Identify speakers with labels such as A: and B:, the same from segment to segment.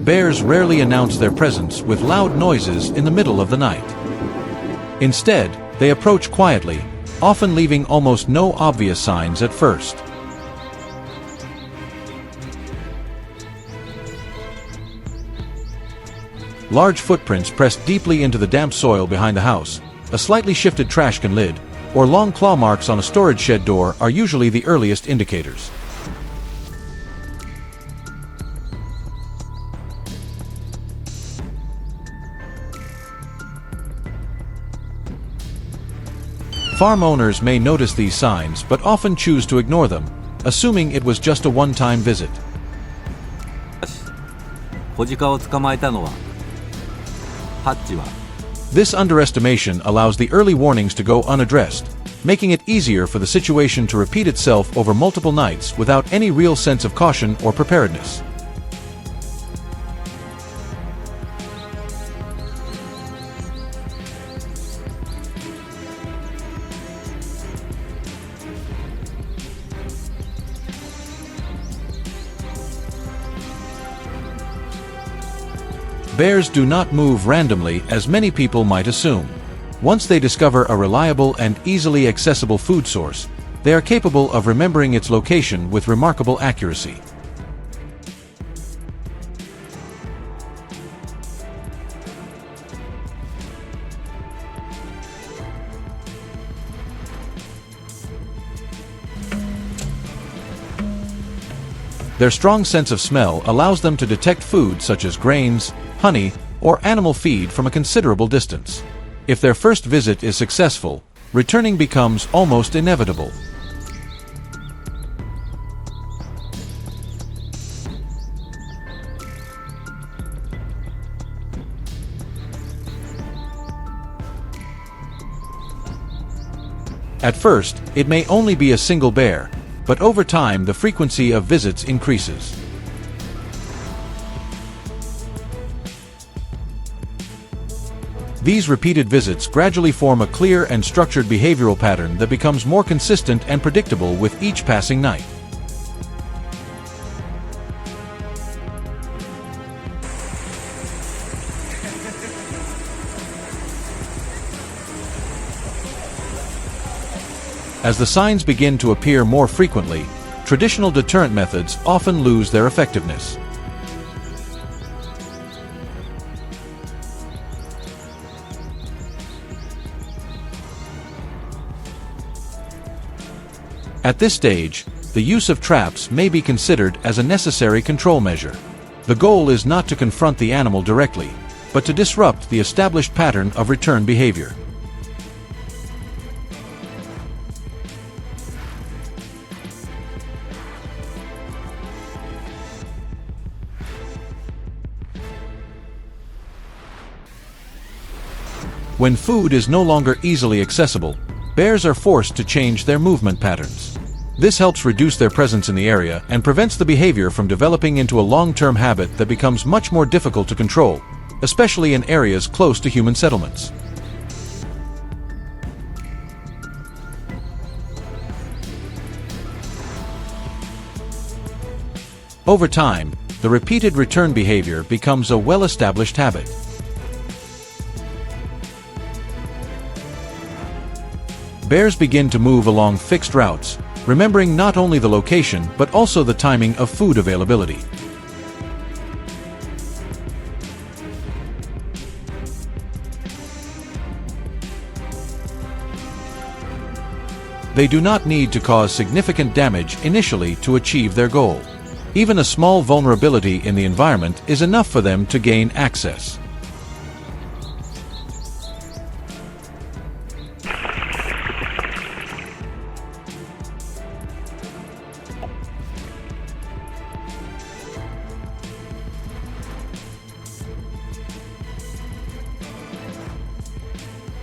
A: Bears rarely announce their presence with loud noises in the middle of the night. Instead, they approach quietly, often leaving almost no obvious signs at first. Large footprints pressed deeply into the damp soil behind the house, a slightly shifted trash can lid, or long claw marks on a storage shed door are usually the earliest indicators. Farm owners may notice these signs but often choose to ignore them, assuming it was just a one-time visit.
B: 小鹿を捕まえたのはハッチは
A: This underestimation allows the early warnings to go unaddressed, making it easier for the situation to repeat itself over multiple nights without any real sense of caution or preparedness. Bears do not move randomly as many people might assume. Once they discover a reliable and easily accessible food source, they are capable of remembering its location with remarkable accuracy. Their strong sense of smell allows them to detect food such as grains, honey, or animal feed from a considerable distance. If their first visit is successful, returning becomes almost inevitable. At first, it may only be a single bear, but over time the frequency of visits increases. These repeated visits gradually form a clear and structured behavioral pattern that becomes more consistent and predictable with each passing night. As the signs begin to appear more frequently, traditional deterrent methods often lose their effectiveness. At this stage, the use of traps may be considered as a necessary control measure. The goal is not to confront the animal directly, but to disrupt the established pattern of return behavior. When food is no longer easily accessible, bears are forced to change their movement patterns. This helps reduce their presence in the area and prevents the behavior from developing into a long-term habit that becomes much more difficult to control, especially in areas close to human settlements. Over time, the repeated return behavior becomes a well-established habit. Bears begin to move along fixed routes, remembering not only the location but also the timing of food availability. They do not need to cause significant damage initially to achieve their goal. Even a small vulnerability in the environment is enough for them to gain access.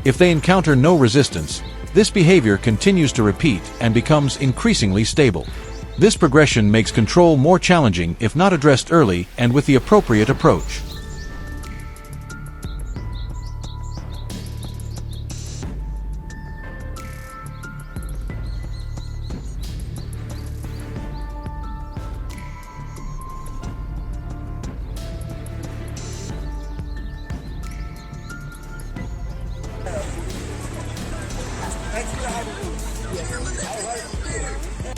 A: If they encounter no resistance, this behavior continues to repeat and becomes increasingly stable. This progression makes control more challenging if not addressed early and with the appropriate approach.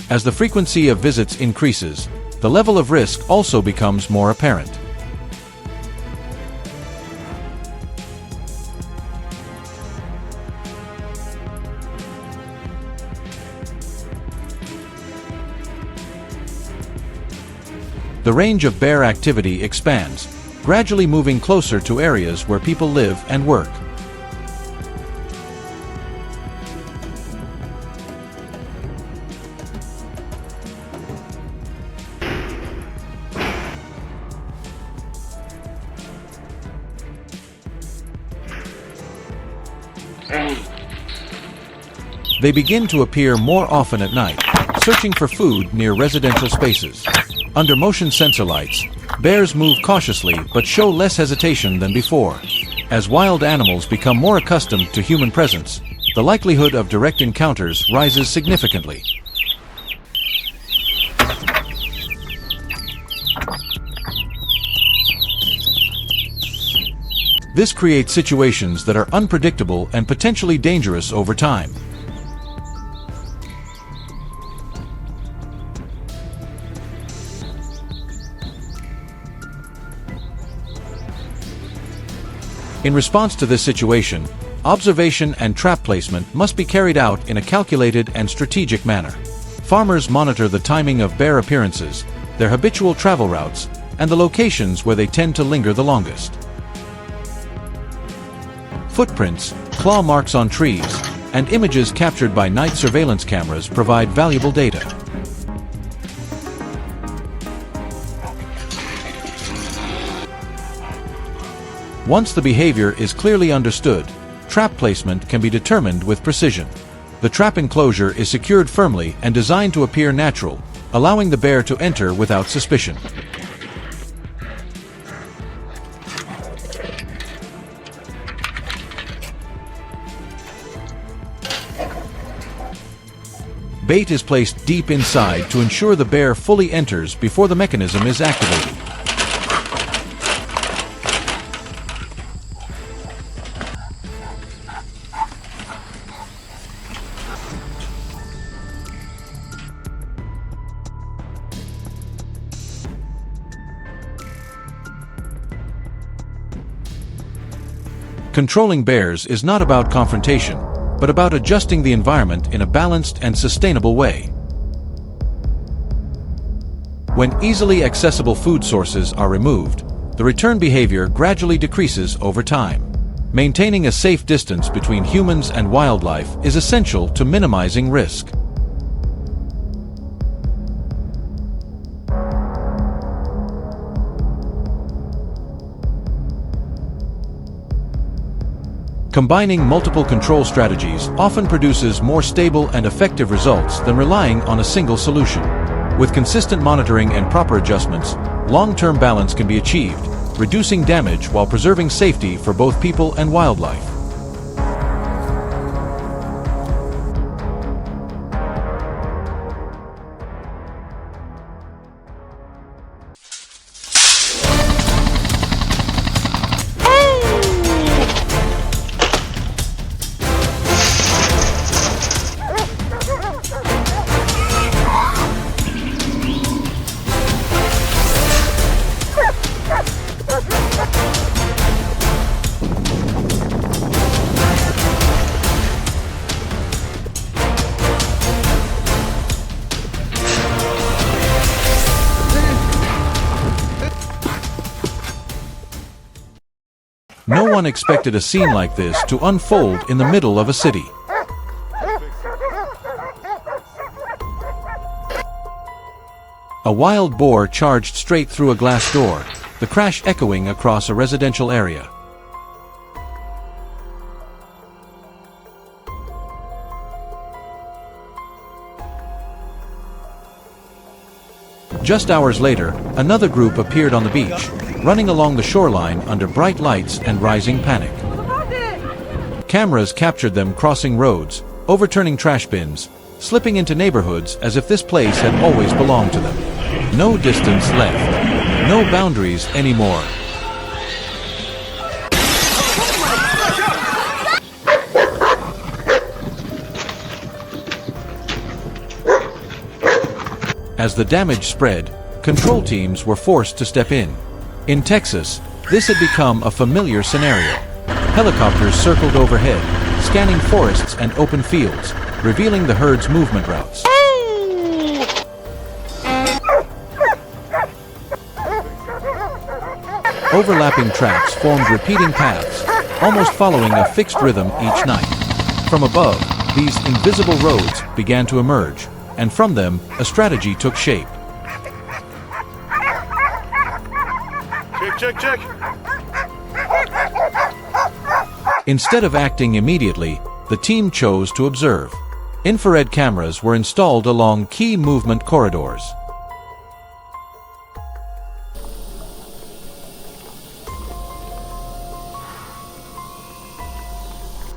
A: As the frequency of visits increases, the level of risk also becomes more apparent. The range of bear activity expands, gradually moving closer to areas where people live and work. They begin to appear more often at night, searching for food near residential spaces. Under motion sensor lights, bears move cautiously but show less hesitation than before. As wild animals become more accustomed to human presence, the likelihood of direct encounters rises significantly. This creates situations that are unpredictable and potentially dangerous over time. In response to this situation, observation and trap placement must be carried out in a calculated and strategic manner. Farmers monitor the timing of bear appearances, their habitual travel routes, and the locations where they tend to linger the longest. Footprints, claw marks on trees, and images captured by night surveillance cameras provide valuable data. Once the behavior is clearly understood, trap placement can be determined with precision. The trap enclosure is secured firmly and designed to appear natural, allowing the bear to enter without suspicion. Bait is placed deep inside to ensure the bear fully enters before the mechanism is activated. Controlling bears is not about confrontation, but about adjusting the environment in a balanced and sustainable way. When easily accessible food sources are removed, the return behavior gradually decreases over time. Maintaining a safe distance between humans and wildlife is essential to minimizing risk. Combining multiple control strategies often produces more stable and effective results than relying on a single solution. With consistent monitoring and proper adjustments, long-term balance can be achieved, reducing damage while preserving safety for both people and wildlife. No one expected a scene like this to unfold in the middle of a city. A wild boar charged straight through a glass door, the crash echoing across a residential area. Just hours later, another group appeared on the beach, running along the shoreline under bright lights and rising panic. Cameras captured them crossing roads, overturning trash bins, slipping into neighborhoods as if this place had always belonged to them. No distance left. No boundaries anymore. As the damage spread, control teams were forced to step in. In Texas, this had become a familiar scenario. Helicopters circled overhead, scanning forests and open fields, revealing the herd's movement routes. Overlapping tracks formed repeating paths, almost following a fixed rhythm each night. From above, these invisible roads began to emerge, and from them, a strategy took shape.
C: Check.
A: Instead of acting immediately, the team chose to observe. Infrared cameras were installed along key movement corridors.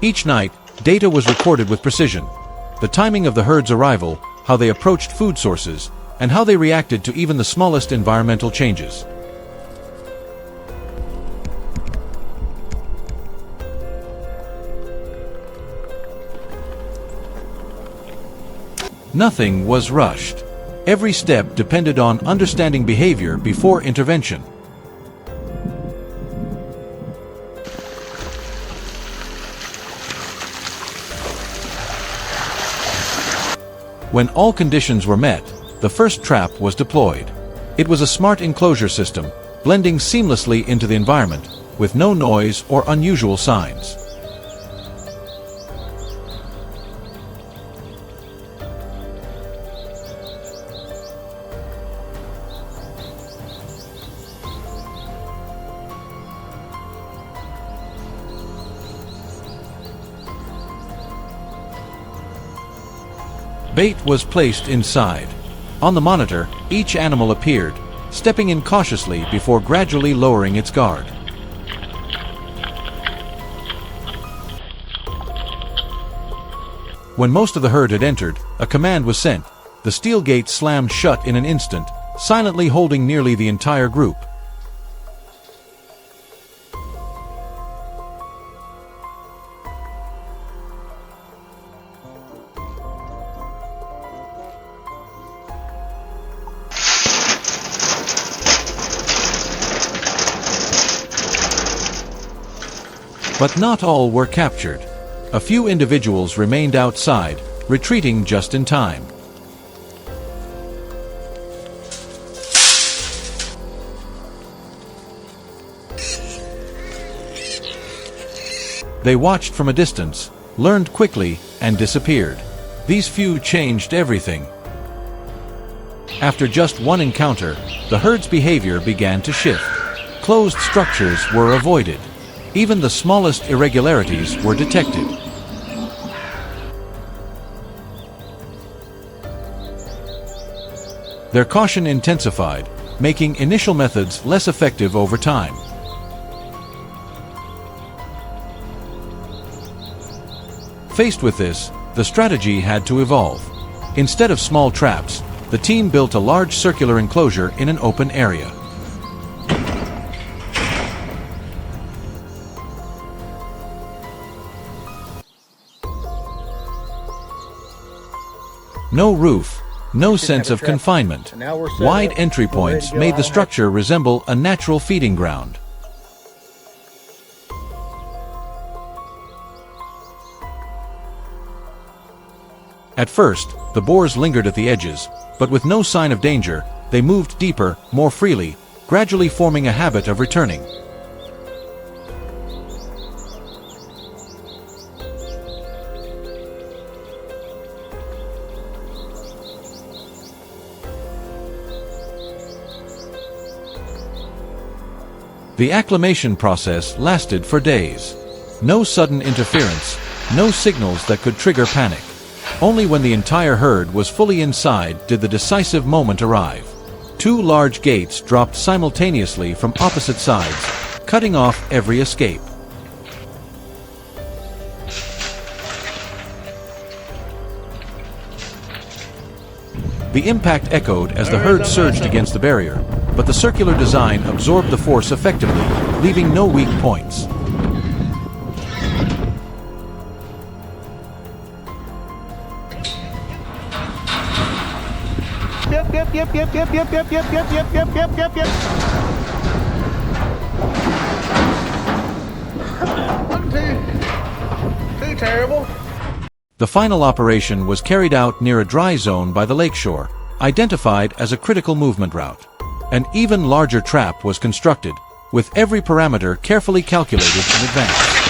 A: Each night, data was recorded with precision. The timing of the herd's arrival, how they approached food sources, and how they reacted to even the smallest environmental changes. Nothing was rushed. Every step depended on understanding behavior before intervention. When all conditions were met, the first trap was deployed. It was a smart enclosure system, blending seamlessly into the environment, with no noise or unusual signs. Bait was placed inside. On the monitor, each animal appeared, stepping in cautiously before gradually lowering its guard. When most of the herd had entered, a command was sent. The steel gate slammed shut in an instant, silently holding nearly the entire group. But not all were captured. A few individuals remained outside, retreating just in time. They watched from a distance, learned quickly, and disappeared. These few changed everything. After just one encounter, the herd's behavior began to shift. Closed structures were avoided. Even the smallest irregularities were detected. Their caution intensified, making initial methods less effective over time. Faced with this, the strategy had to evolve. Instead of small traps, the team built a large circular enclosure in an open area. No roof, no sense of confinement. Wide entry points made the structure resemble a natural feeding ground. At first, the boars lingered at the edges, but with no sign of danger, they moved deeper, more freely, gradually forming a habit of returning. The acclimation process lasted for days. No sudden interference, no signals that could trigger panic. Only when the entire herd was fully inside did the decisive moment arrive. Two large gates dropped simultaneously from opposite sides, cutting off every escape. The impact echoed as the herd surged against the barrier, but the circular design absorbed the force effectively, leaving no weak points.
C: Yep. Too terrible.
A: The final operation was carried out near a dry zone by the lakeshore, identified as a critical movement route. An even larger trap was constructed, with every parameter carefully calculated in advance.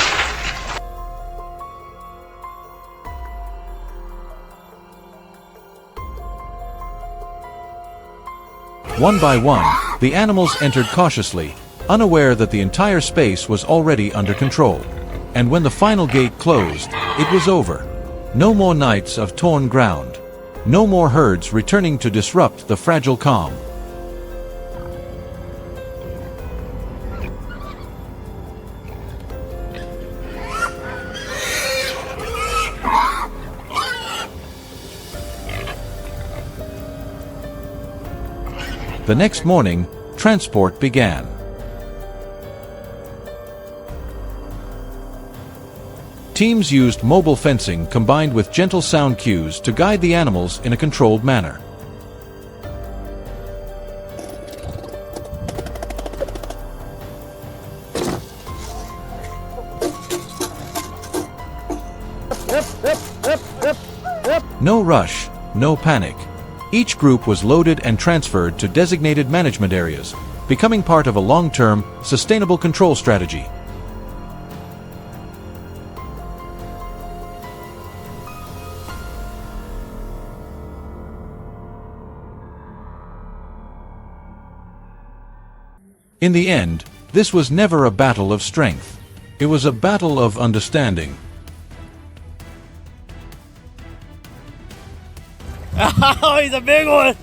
A: One by one, the animals entered cautiously, unaware that the entire space was already under control. And when the final gate closed, it was over. No more nights of torn ground. No more herds returning to disrupt the fragile calm. The next morning, transport began. Teams used mobile fencing combined with gentle sound cues to guide the animals in a controlled manner. No rush, no panic. Each group was loaded and transferred to designated management areas, becoming part of a long-term, sustainable control strategy. In the end, this was never a battle of strength. It was a battle of understanding.
D: Oh, he's a big one!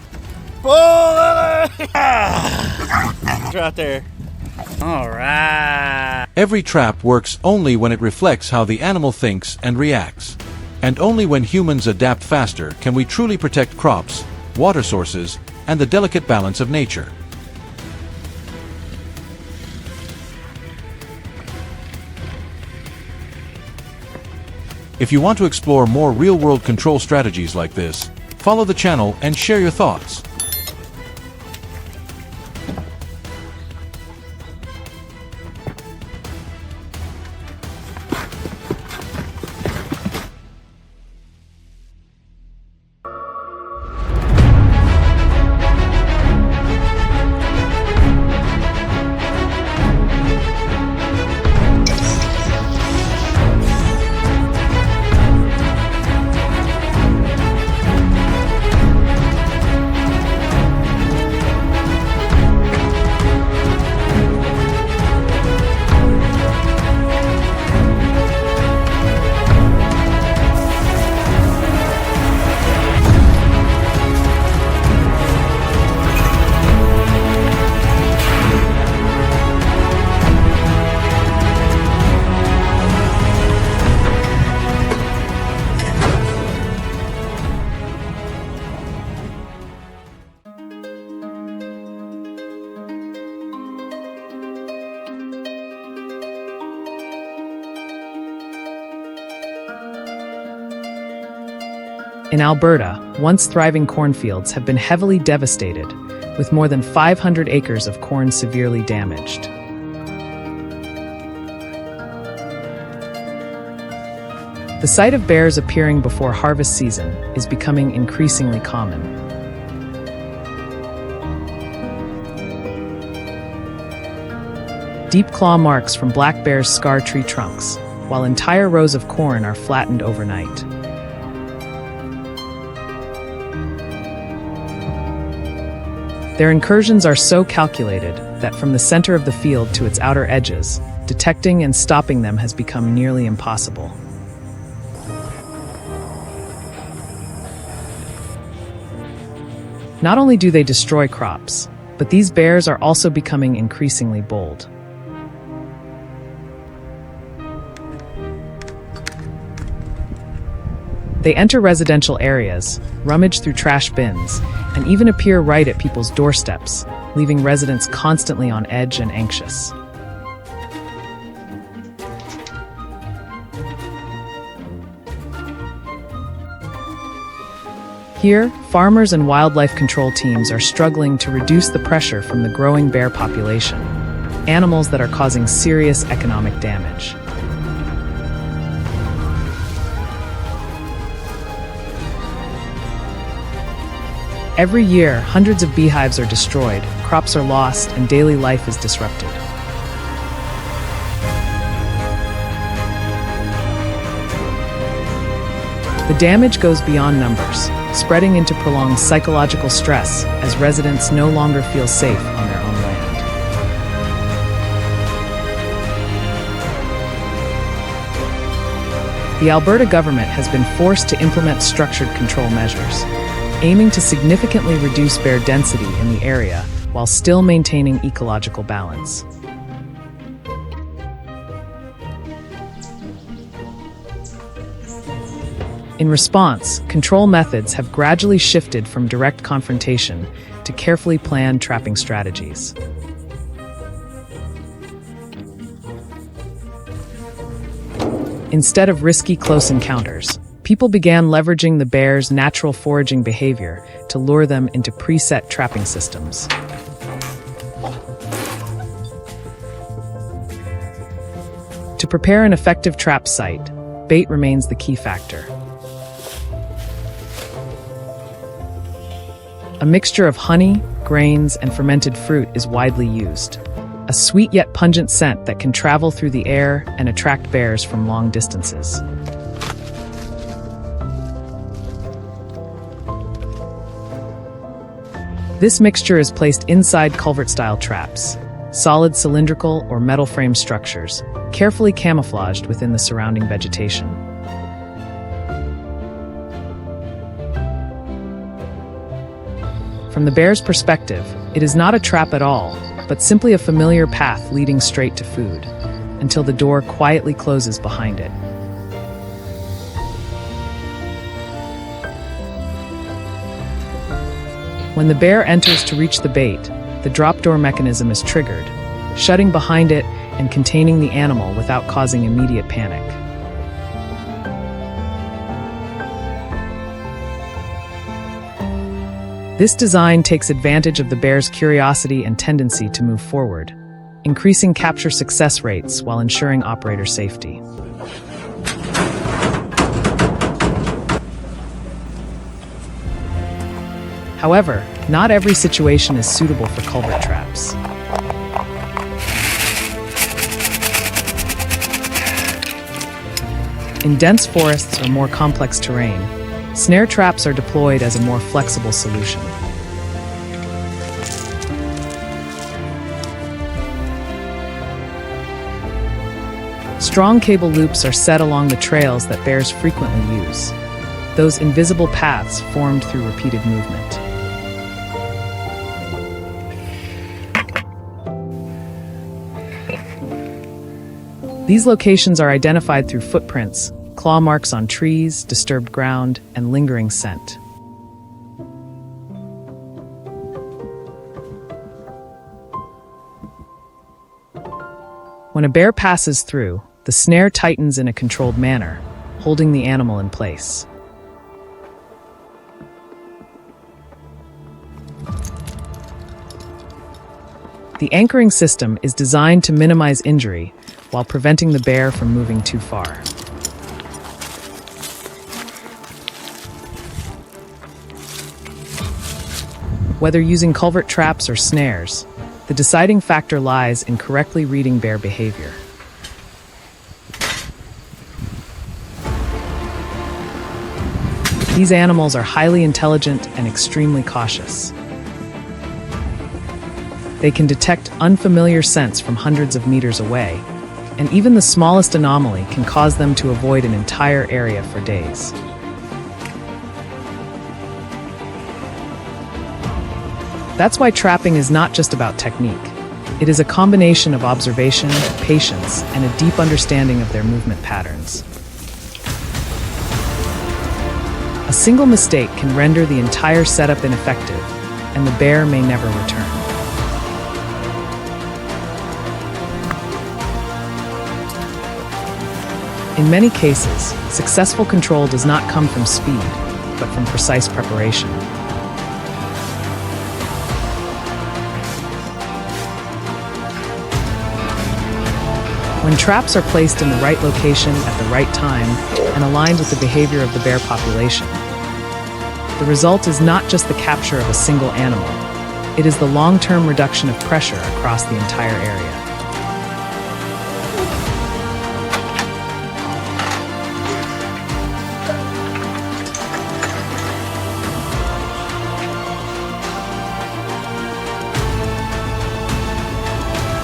D: Pull it! It's right there. All right.
A: Every trap works only when it reflects how the animal thinks and reacts. And only when humans adapt faster can we truly protect crops, water sources, and the delicate balance of nature. If you want to explore more real-world control strategies like this, follow the channel and share your thoughts.
E: In Alberta, once thriving cornfields have been heavily devastated, with more than 500 acres of corn severely damaged. The sight of bears appearing before harvest season is becoming increasingly common. Deep claw marks from black bears scar tree trunks, while entire rows of corn are flattened overnight. Their incursions are so calculated that from the center of the field to its outer edges, detecting and stopping them has become nearly impossible. Not only do they destroy crops, but these bears are also becoming increasingly bold. They enter residential areas, rummage through trash bins, and even appear right at people's doorsteps, leaving residents constantly on edge and anxious. Here, farmers and wildlife control teams are struggling to reduce the pressure from the growing bear population, animals that are causing serious economic damage. Every year, hundreds of beehives are destroyed, crops are lost, and daily life is disrupted. The damage goes beyond numbers, spreading into prolonged psychological stress as residents no longer feel safe on their own land. The Alberta government has been forced to implement structured control measures, aiming to significantly reduce bear density in the area while still maintaining ecological balance. In response, control methods have gradually shifted from direct confrontation to carefully planned trapping strategies. Instead of risky close encounters, people began leveraging the bear's natural foraging behavior to lure them into preset trapping systems. To prepare an effective trap site, bait remains the key factor. A mixture of honey, grains, and fermented fruit is widely used. A sweet yet pungent scent that can travel through the air and attract bears from long distances. This mixture is placed inside culvert-style traps, solid cylindrical or metal frame structures, carefully camouflaged within the surrounding vegetation. From the bear's perspective, it is not a trap at all, but simply a familiar path leading straight to food, until the door quietly closes behind it. When the bear enters to reach the bait, the drop door mechanism is triggered, shutting behind it and containing the animal without causing immediate panic. This design takes advantage of the bear's curiosity and tendency to move forward, increasing capture success rates while ensuring operator safety. However, not every situation is suitable for culvert traps. In dense forests or more complex terrain, snare traps are deployed as a more flexible solution. Strong cable loops are set along the trails that bears frequently use, those invisible paths formed through repeated movement. These locations are identified through footprints, claw marks on trees, disturbed ground, and lingering scent. When a bear passes through, the snare tightens in a controlled manner, holding the animal in place. The anchoring system is designed to minimize injury while preventing the bear from moving too far. Whether using culvert traps or snares, the deciding factor lies in correctly reading bear behavior. These animals are highly intelligent and extremely cautious. They can detect unfamiliar scents from hundreds of meters away, and even the smallest anomaly can cause them to avoid an entire area for days. That's why trapping is not just about technique. It is a combination of observation, patience, and a deep understanding of their movement patterns. A single mistake can render the entire setup ineffective, and the bear may never return. In many cases, successful control does not come from speed, but from precise preparation. When traps are placed in the right location at the right time and aligned with the behavior of the bear population, the result is not just the capture of a single animal, it is the long-term reduction of pressure across the entire area.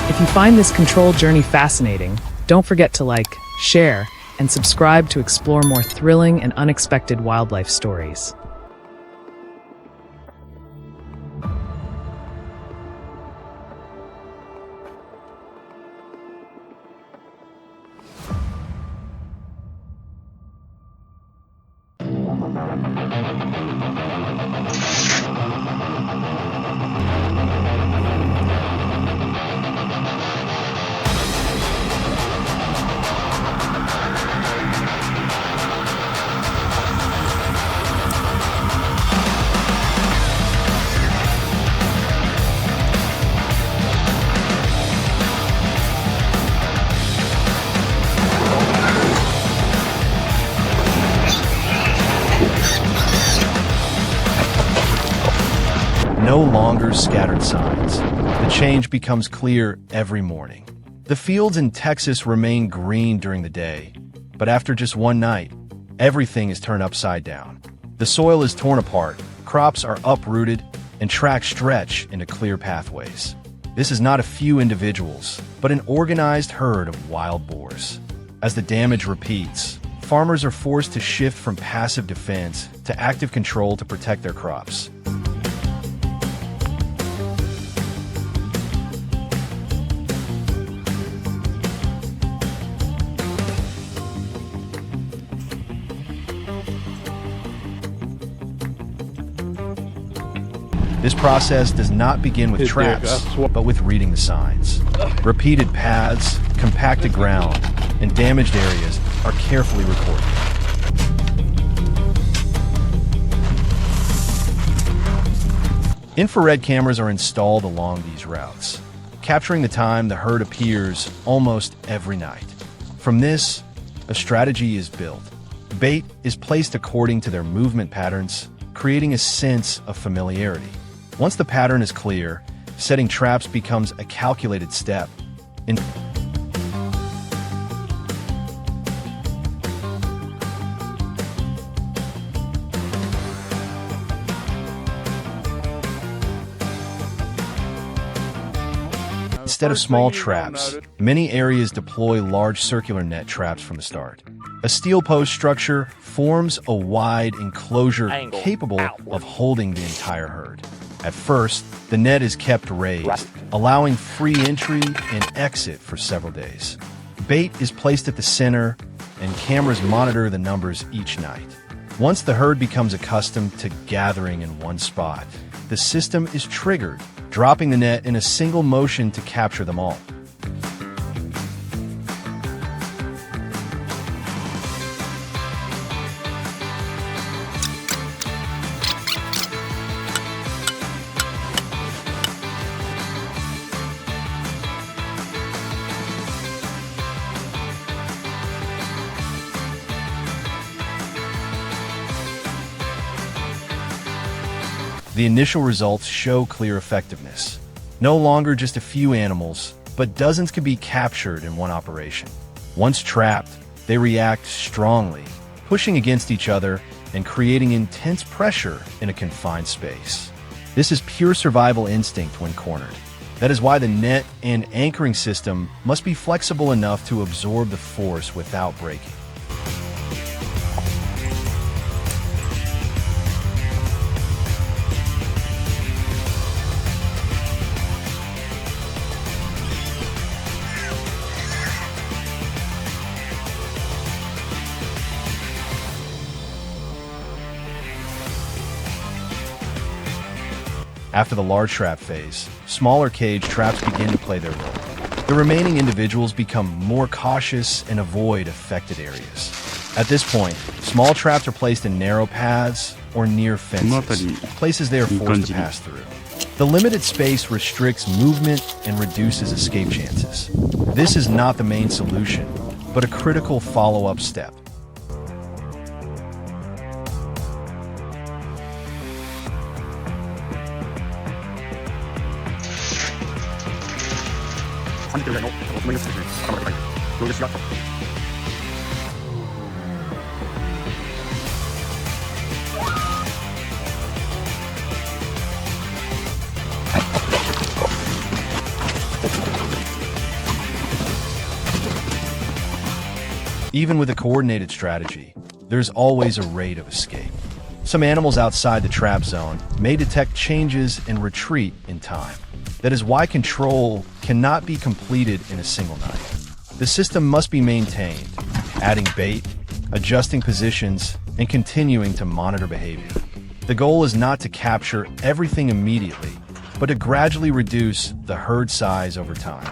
E: If you find this control journey fascinating, don't forget to like, share, and subscribe to explore more thrilling and unexpected wildlife stories.
F: No longer scattered signs. The change becomes clear every morning. The fields in Texas remain green during the day, but after just one night, everything is turned upside down. The soil is torn apart, crops are uprooted, and tracks stretch into clear pathways. This is not a few individuals, but an organized herd of wild boars. As the damage repeats, farmers are forced to shift from passive defense to active control to protect their crops. This process does not begin with traps, but with reading the signs. Repeated paths, compacted ground, and damaged areas are carefully recorded. Infrared cameras are installed along these routes, capturing the time the herd appears almost every night. From this, a strategy is built. Bait is placed according to their movement patterns, creating a sense of familiarity. Once the pattern is clear, setting traps becomes a calculated step. Instead of small traps, many areas deploy large circular net traps from the start. A steel post structure forms a wide enclosure capable of holding the entire herd. At first, the net is kept raised, allowing free entry and exit for several days. Bait is placed at the center, and cameras monitor the numbers each night. Once the herd becomes accustomed to gathering in one spot, the system is triggered, dropping the net in a single motion to capture them all. The initial results show clear effectiveness. No longer just a few animals, but dozens can be captured in one operation. Once trapped, they react strongly, pushing against each other and creating intense pressure in a confined space. This is pure survival instinct when cornered. That is why the net and anchoring system must be flexible enough to absorb the force without breaking. After the large trap phase, smaller cage traps begin to play their role. The remaining individuals become more cautious and avoid affected areas. At this point, small traps are placed in narrow paths or near fences, places they are forced to pass through. The limited space restricts movement and reduces escape chances. This is not the main solution, but a critical follow-up step. Even with a coordinated strategy, there's always a rate of escape. Some animals outside the trap zone may detect changes and retreat in time. That is why control cannot be completed in a single night. The system must be maintained, adding bait, adjusting positions, and continuing to monitor behavior. The goal is not to capture everything immediately, but to gradually reduce the herd size over time.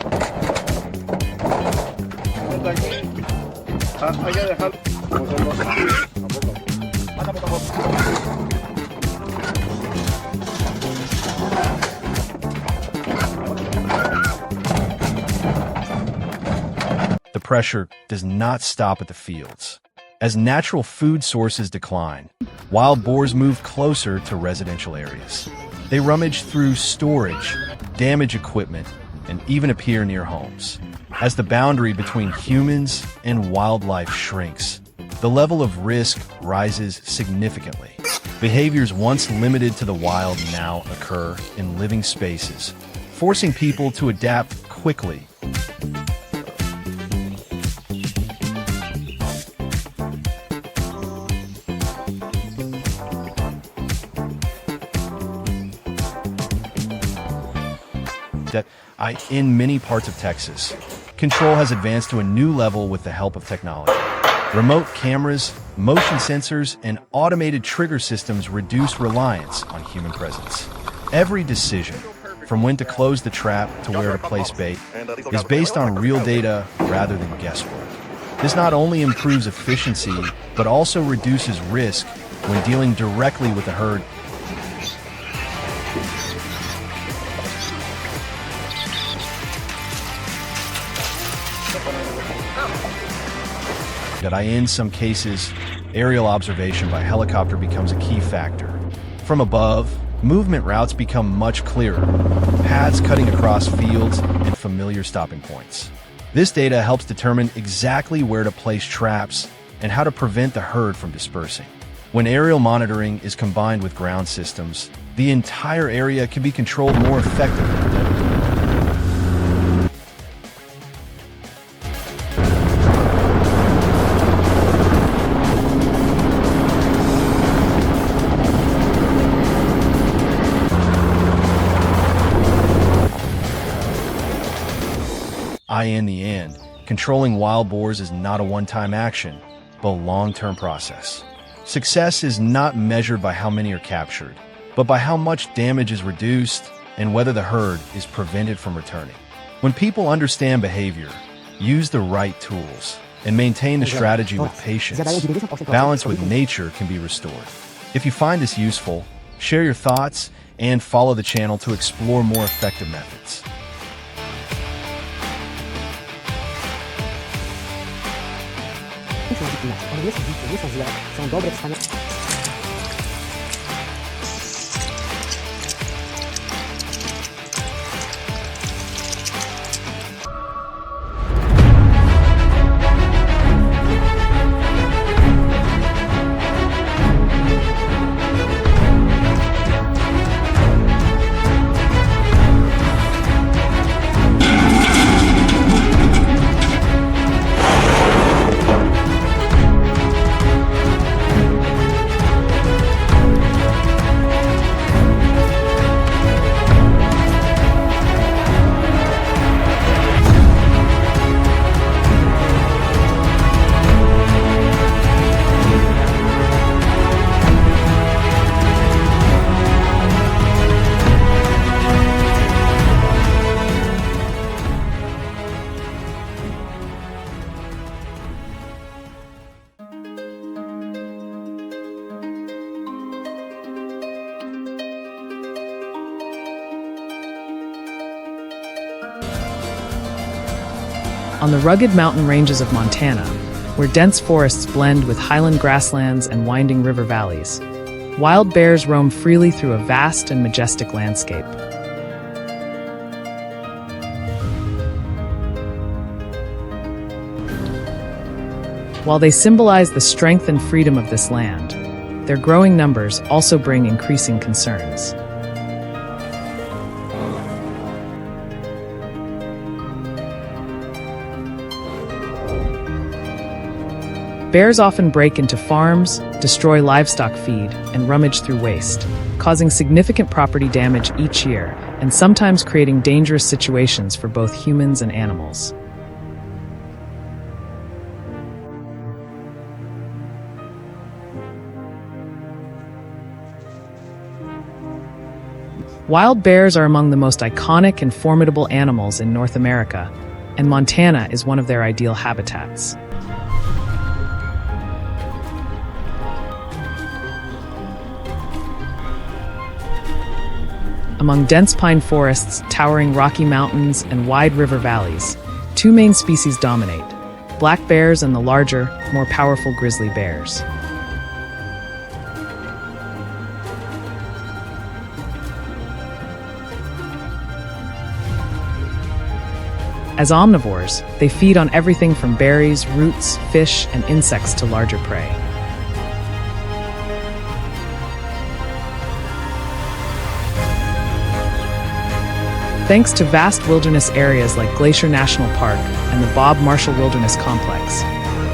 F: The pressure does not stop at the fields. As natural food sources decline, wild boars move closer to residential areas. They rummage through storage, damage equipment, and even appear near homes. As the boundary between humans and wildlife shrinks, the level of risk rises significantly. Behaviors once limited to the wild now occur in living spaces, forcing people to adapt quickly. In many parts of Texas, control has advanced to a new level with the help of technology. Remote cameras, motion sensors, and automated trigger systems reduce reliance on human presence. Every decision, from when to close the trap to where to place bait, is based on real data rather than guesswork. This not only improves efficiency, but also reduces risk when dealing directly with the herd. In some cases, aerial observation by helicopter becomes a key factor. From above, movement routes become much clearer, paths cutting across fields and familiar stopping points. This data helps determine exactly where to place traps and how to prevent the herd from dispersing. When aerial monitoring is combined with ground systems, the entire area can be controlled more effectively. In the end, controlling wild boars is not a one-time action, but a long-term process. Success is not measured by how many are captured, but by how much damage is reduced and whether the herd is prevented from returning. When people understand behavior, use the right tools, and maintain the strategy with patience, balance with nature can be restored. If you find this useful, share your thoughts and follow the channel to explore more effective methods.
G: Są dobre, wspaniałe.
E: On the rugged mountain ranges of Montana, where dense forests blend with highland grasslands and winding river valleys, wild bears roam freely through a vast and majestic landscape. While they symbolize the strength and freedom of this land, their growing numbers also bring increasing concerns. Bears often break into farms, destroy livestock feed, and rummage through waste, causing significant property damage each year and sometimes creating dangerous situations for both humans and animals. Wild bears are among the most iconic and formidable animals in North America, and Montana is one of their ideal habitats. Among dense pine forests, towering Rocky Mountains, and wide river valleys, two main species dominate: black bears and the larger, more powerful grizzly bears. As omnivores, they feed on everything from berries, roots, fish, and insects to larger prey. Thanks to vast wilderness areas like Glacier National Park and the Bob Marshall Wilderness Complex,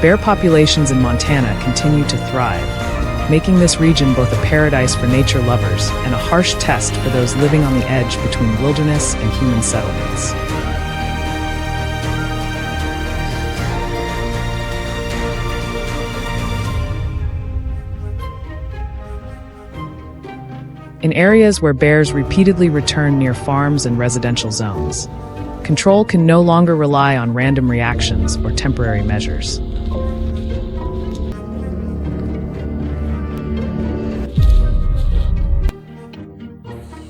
E: bear populations in Montana continue to thrive, making this region both a paradise for nature lovers and a harsh test for those living on the edge between wilderness and human settlements. In areas where bears repeatedly return near farms and residential zones, control can no longer rely on random reactions or temporary measures.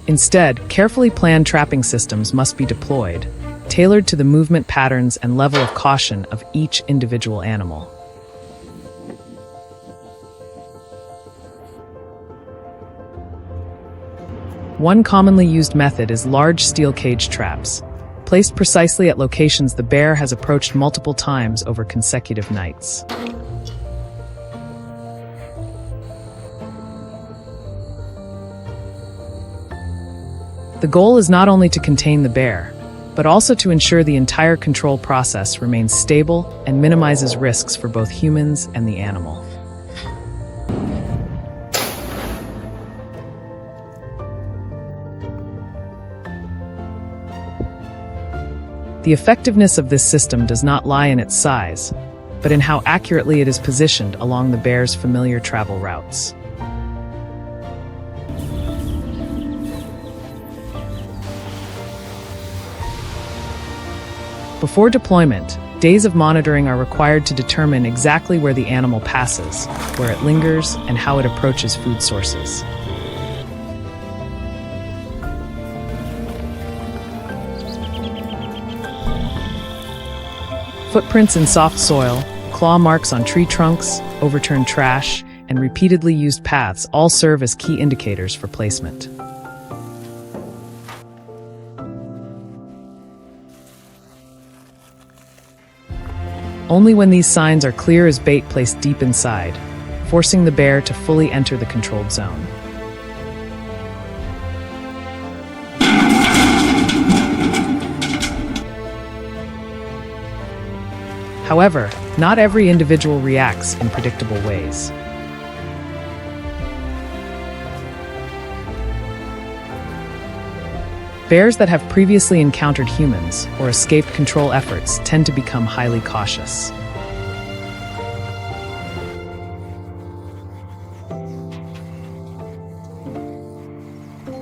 E: Instead, carefully planned trapping systems must be deployed, tailored to the movement patterns and level of caution of each individual animal. One commonly used method is large steel cage traps, placed precisely at locations the bear has approached multiple times over consecutive nights. The goal is not only to contain the bear, but also to ensure the entire control process remains stable and minimizes risks for both humans and the animal. The effectiveness of this system does not lie in its size, but in how accurately it is positioned along the bear's familiar travel routes. Before deployment, days of monitoring are required to determine exactly where the animal passes, where it lingers, and how it approaches food sources. Footprints in soft soil, claw marks on tree trunks, overturned trash, and repeatedly used paths all serve as key indicators for placement. Only when these signs are clear is bait placed deep inside, forcing the bear to fully enter the controlled zone. However, not every individual reacts in predictable ways. Bears that have previously encountered humans or escaped control efforts tend to become highly cautious.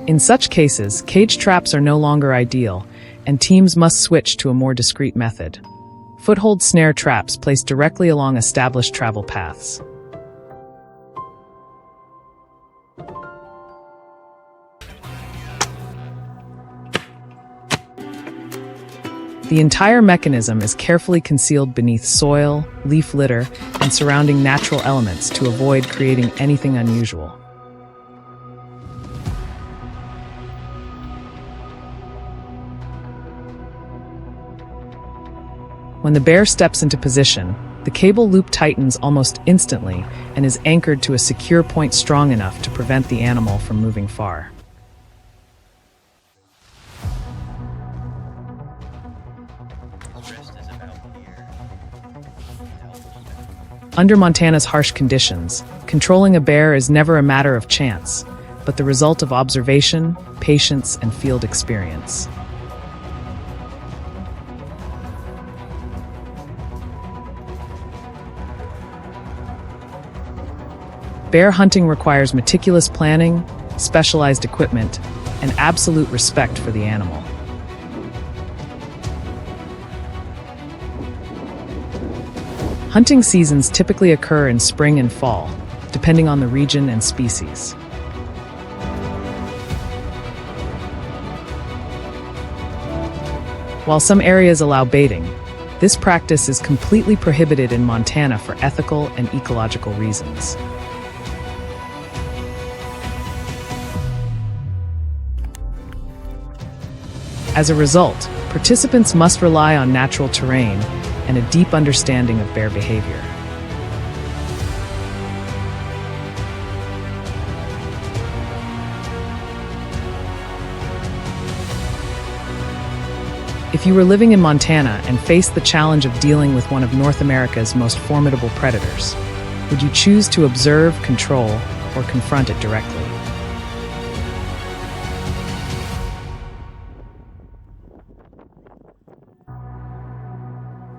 E: In such cases, cage traps are no longer ideal, and teams must switch to a more discreet method: foothold snare traps placed directly along established travel paths. The entire mechanism is carefully concealed beneath soil, leaf litter, and surrounding natural elements to avoid creating anything unusual. When the bear steps into position, the cable loop tightens almost instantly and is anchored to a secure point strong enough to prevent the animal from moving far. Under Montana's harsh conditions, controlling a bear is never a matter of chance, but the result of observation, patience, and field experience. Bear hunting requires meticulous planning, specialized equipment, and absolute respect for the animal. Hunting seasons typically occur in spring and fall, depending on the region and species. While some areas allow baiting, this practice is completely prohibited in Montana for ethical and ecological reasons. As a result, participants must rely on natural terrain and a deep understanding of bear behavior. If you were living in Montana and faced the challenge of dealing with one of North America's most formidable predators, would you choose to observe, control, or confront it directly?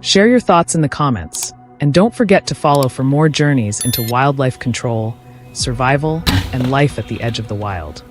E: Share your thoughts in the comments, and don't forget to follow for more journeys into wildlife control, survival, and life at the edge of the wild.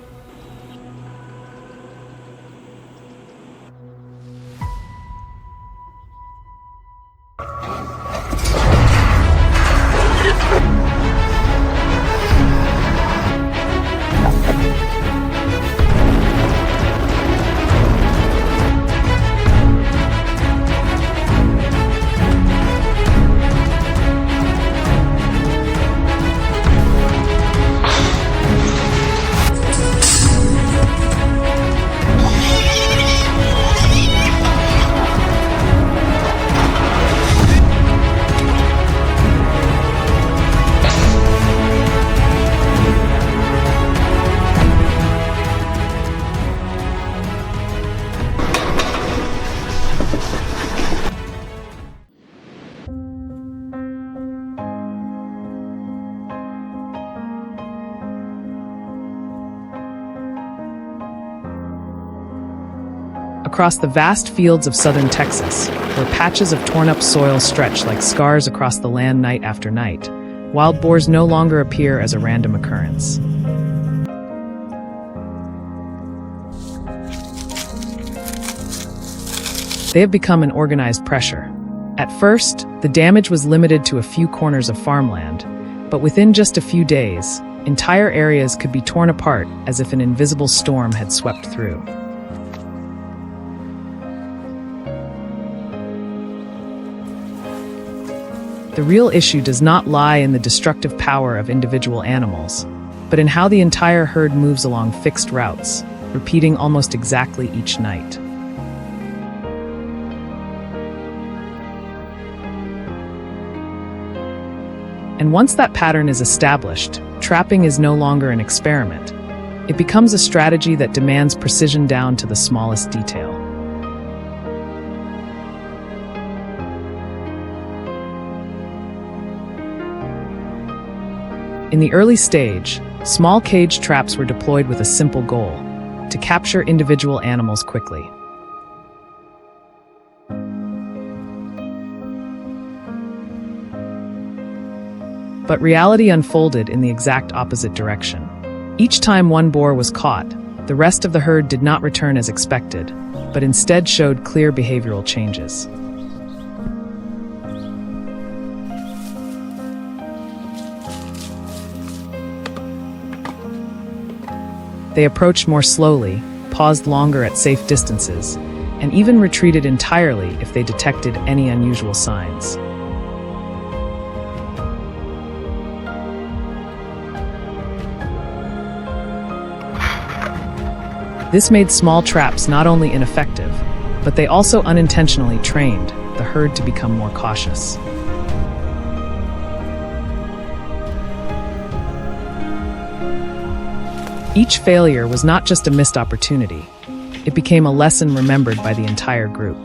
E: Across the vast fields of southern Texas, where patches of torn-up soil stretch like scars across the land night after night, wild boars no longer appear as a random occurrence. They have become an organized pressure. At first, the damage was limited to a few corners of farmland, but within just a few days, entire areas could be torn apart as if an invisible storm had swept through. The real issue does not lie in the destructive power of individual animals, but in how the entire herd moves along fixed routes, repeating almost exactly each night. And once that pattern is established, trapping is no longer an experiment. It becomes a strategy that demands precision down to the smallest detail. In the early stage, small cage traps were deployed with a simple goal: to capture individual animals quickly. But reality unfolded in the exact opposite direction. Each time one boar was caught, the rest of the herd did not return as expected, but instead showed clear behavioral changes. They approached more slowly, paused longer at safe distances, and even retreated entirely if they detected any unusual signs. This made small traps not only ineffective, but they also unintentionally trained the herd to become more cautious. Each failure was not just a missed opportunity, it became a lesson remembered by the entire group.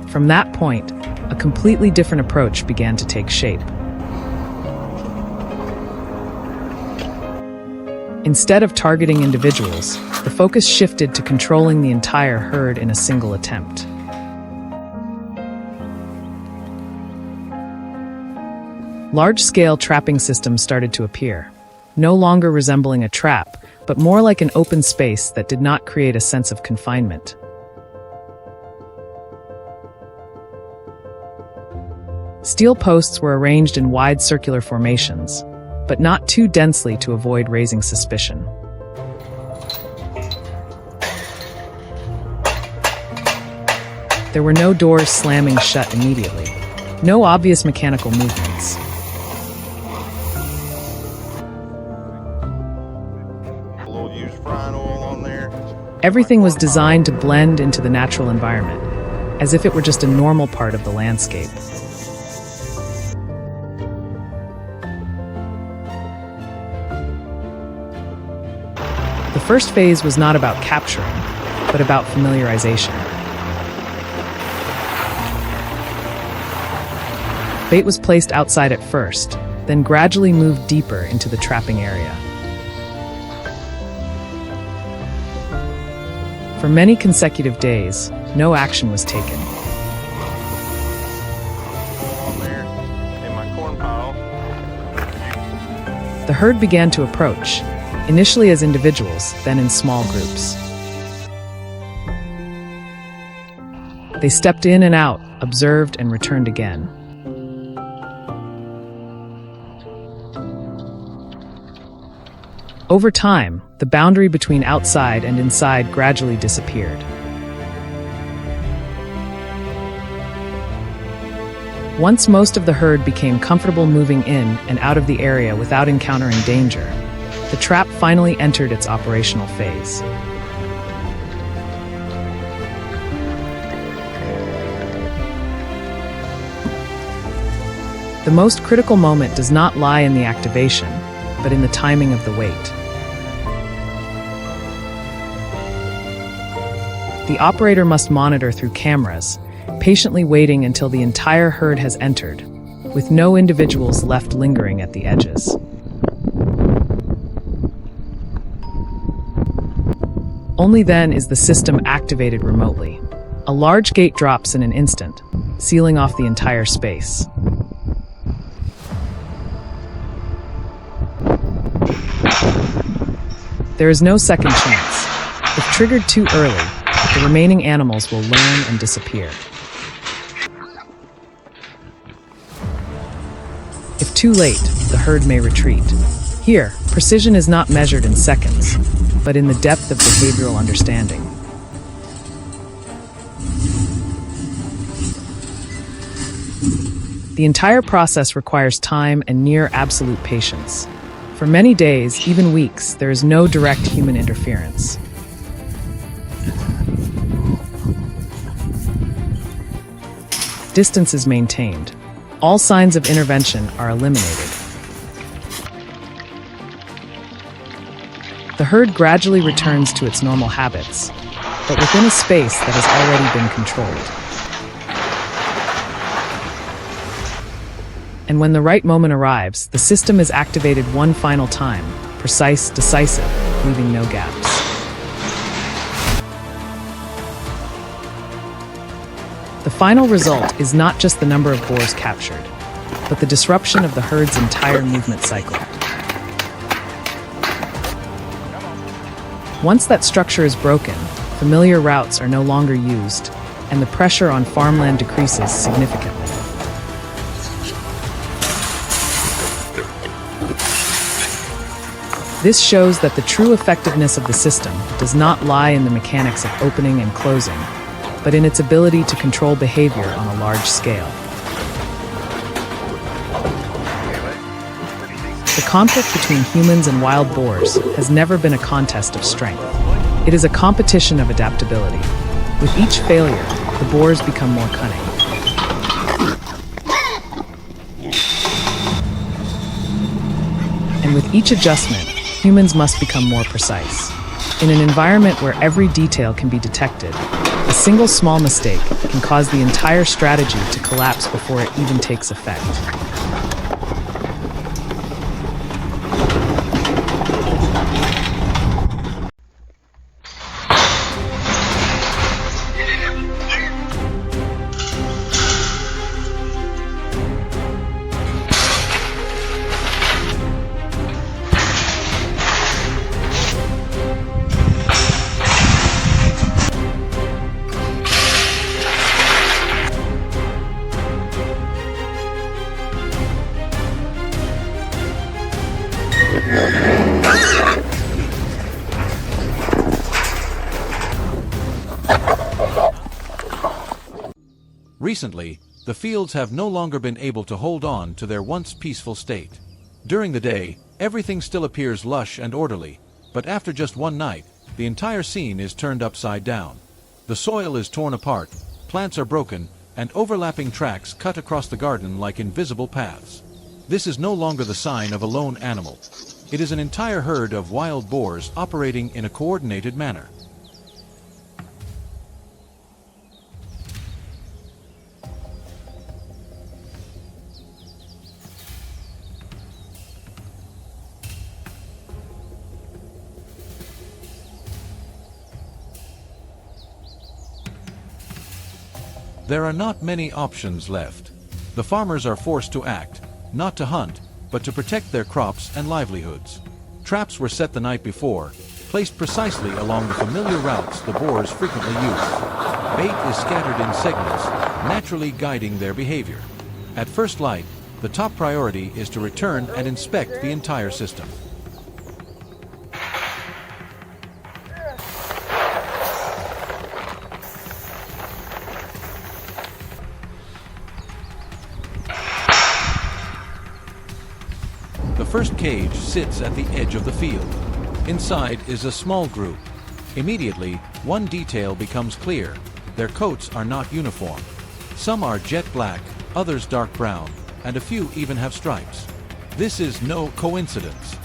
E: From that point, a completely different approach began to take shape. Instead of targeting individuals, the focus shifted to controlling the entire herd in a single attempt. Large-scale trapping systems started to appear, no longer resembling a trap, but more like an open space that did not create a sense of confinement. Steel posts were arranged in wide circular formations, but not too densely to avoid raising suspicion. There were no doors slamming shut immediately, no obvious mechanical movements.
C: A little used frying oil on there.
E: Everything was designed to blend into the natural environment, as if it were just a normal part of the landscape. The first phase was not about capturing, but about familiarization. Bait was placed outside at first, then gradually moved deeper into the trapping area. For many consecutive days, no action was taken.
C: On there in my corn pile.
E: The herd began to approach, initially as individuals, then in small groups. They stepped in and out, observed, and returned again. Over time, the boundary between outside and inside gradually disappeared. Once most of the herd became comfortable moving in and out of the area without encountering danger, the trap finally entered its operational phase. The most critical moment does not lie in the activation, but in the timing of the wait. The operator must monitor through cameras, patiently waiting until the entire herd has entered, with no individuals left lingering at the edges. Only then is the system activated remotely. A large gate drops in an instant, sealing off the entire space. There is no second chance. If triggered too early, the remaining animals will learn and disappear. If too late, the herd may retreat. Here, precision is not measured in seconds, but in the depth of behavioral understanding. The entire process requires time and near absolute patience. For many days, even weeks, there is no direct human interference. Distance is maintained. All signs of intervention are eliminated. The herd gradually returns to its normal habits, but within a space that has already been controlled. And when the right moment arrives, the system is activated one final time, precise, decisive, leaving no gaps. The final result is not just the number of boars captured, but the disruption of the herd's entire movement cycle. Once that structure is broken, familiar routes are no longer used, and the pressure on farmland decreases significantly. This shows that the true effectiveness of the system does not lie in the mechanics of opening and closing, but in its ability to control behavior on a large scale. The conflict between humans and wild boars has never been a contest of strength. It is a competition of adaptability. With each failure, the boars become more cunning. And with each adjustment, humans must become more precise. In an environment where every detail can be detected, a single small mistake can cause the entire strategy to collapse before it even takes effect.
A: Recently, the fields have no longer been able to hold on to their once peaceful state. During the day, everything still appears lush and orderly, but after just one night, the entire scene is turned upside down. The soil is torn apart, plants are broken, and overlapping tracks cut across the garden like invisible paths. This is no longer the sign of a lone animal. It is an entire herd of wild boars operating in a coordinated manner. There are not many options left. The farmers are forced to act, not to hunt, but to protect their crops and livelihoods. Traps were set the night before, placed precisely along the familiar routes the boars frequently use. Bait is scattered in segments, naturally guiding their behavior. At first light, the top priority is to return and inspect the entire system. The first cage sits at the edge of the field. Inside is a small group. Immediately, one detail becomes clear. Their coats are not uniform. Some are jet black, others dark brown, and a few even have stripes. This is no coincidence.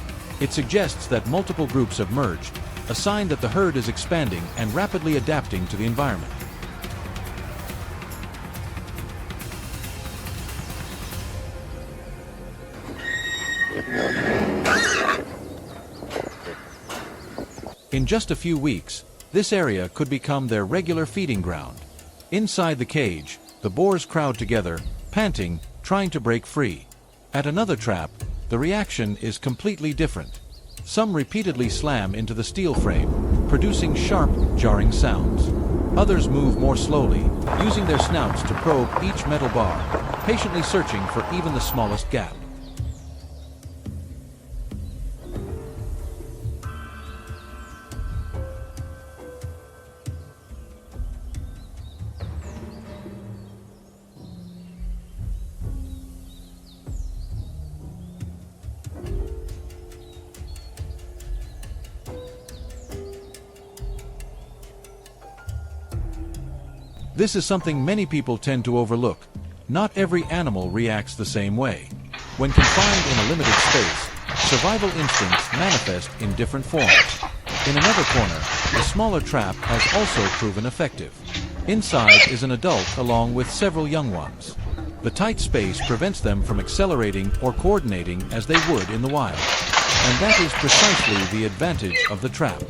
A: It suggests that multiple groups have merged, a sign that the herd is expanding and rapidly adapting to the environment. In just a few weeks, this area could become their regular feeding ground. Inside the cage, the boars crowd together, panting, trying to break free. At another trap, the reaction is completely different. Some repeatedly slam into the steel frame, producing sharp, jarring sounds. Others move more slowly, using their snouts to probe each metal bar, patiently searching for even the smallest gap. This is something many people tend to overlook. Not every animal reacts the same way. When confined in a limited space, survival instincts manifest in different forms. In another corner, a smaller trap has also proven effective. Inside is an adult along with several young ones. The tight space prevents them from accelerating or coordinating as they would in the wild. And that is precisely the advantage of the trap.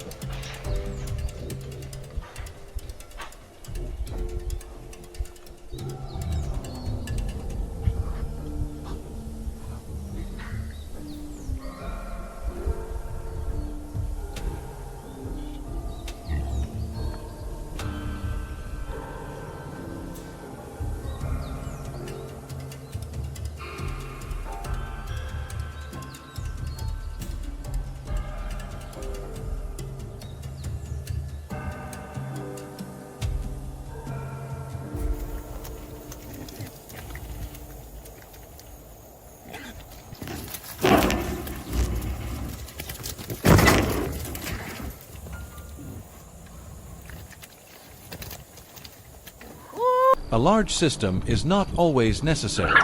A: A large system is not always necessary.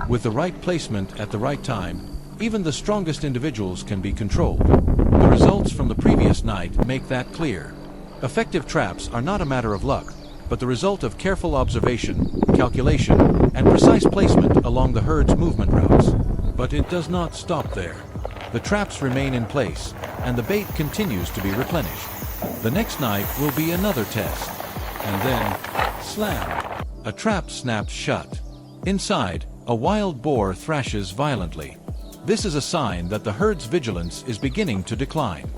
A: With the right placement at the right time, even the strongest individuals can be controlled. The results from the previous night make that clear. Effective traps are not a matter of luck, but the result of careful observation, calculation, and precise placement along the herd's movement routes. But it does not stop there. The traps remain in place, and the bait continues to be replenished. The next night will be another test. And then, slam! A trap snaps shut. Inside, a wild boar thrashes violently. This is a sign that the herd's vigilance is beginning to decline.